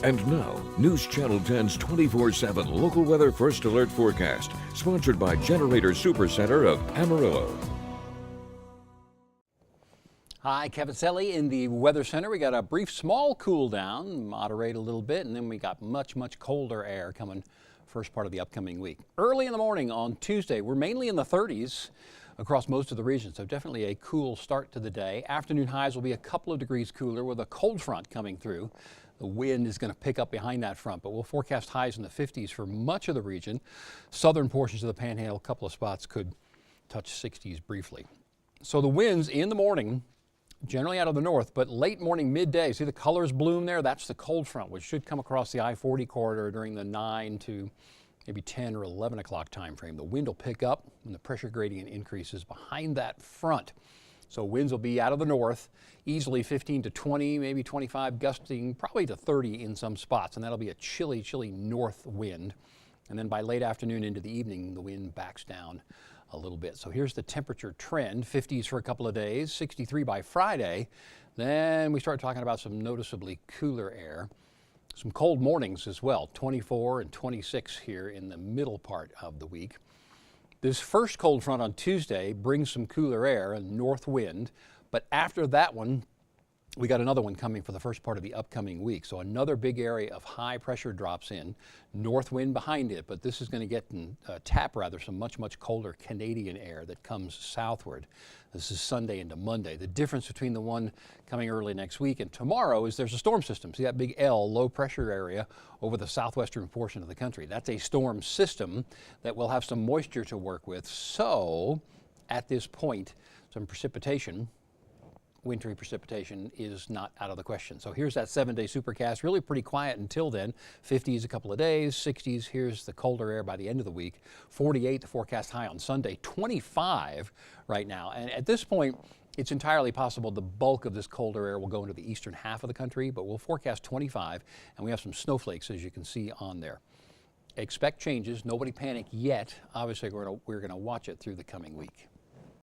And now, News Channel 10's 24/7 local weather first alert forecast, sponsored by Generator Supercenter of Amarillo. Hi, Kevin Selly in the Weather Center. We got a brief small cool down, moderate a little bit, and then we got much colder air coming first part of the upcoming week. Early in the morning on Tuesday, we're mainly in the 30s across most of the region, so definitely a cool start to the day. Afternoon highs will be a couple of degrees cooler with a cold front coming through. The wind is going to pick up behind that front, but we'll forecast highs in the 50s for much of the region. Southern portions of the Panhandle, a couple of spots could touch 60s briefly. So the winds in the morning, generally out of the north, but late morning, midday, see the colors bloom there? That's the cold front, which should come across the I-40 corridor during the 9 to maybe 10 or 11 o'clock time frame. The wind will pick up when the pressure gradient increases behind that front. So winds will be out of the north, easily 15 to 20, maybe 25, gusting probably to 30 in some spots. And that'll be a chilly north wind. And then by late afternoon into the evening, the wind backs down a little bit. So here's the temperature trend, 50s for a couple of days, 63 by Friday. Then we start talking about some noticeably cooler air. Some cold mornings as well, 24 and 26 here in the middle part of the week. This first cold front on Tuesday brings some cooler air and north wind, but after that one, we got another one coming for the first part of the upcoming week. So another big area of high pressure drops in, north wind behind it, but this is going to get tap some much colder Canadian air that comes southward. This is Sunday into Monday. The difference between the one coming early next week and tomorrow is there's a storm system. See that big L, low pressure area over the southwestern portion of the country. That's a storm system that will have some moisture to work with. So at this point, some precipitation, wintry precipitation, is not out of the question. So here's that 7-day supercast, really pretty quiet until then. 50s a couple of days, 60s, here's the colder air by the end of the week. 48 the forecast high on Sunday, 25 right now. And at this point, it's entirely possible the bulk of this colder air will go into the eastern half of the country, but we'll forecast 25, and we have some snowflakes, as you can see on there. Expect changes, nobody panic yet. Obviously, we're gonna watch it through the coming week.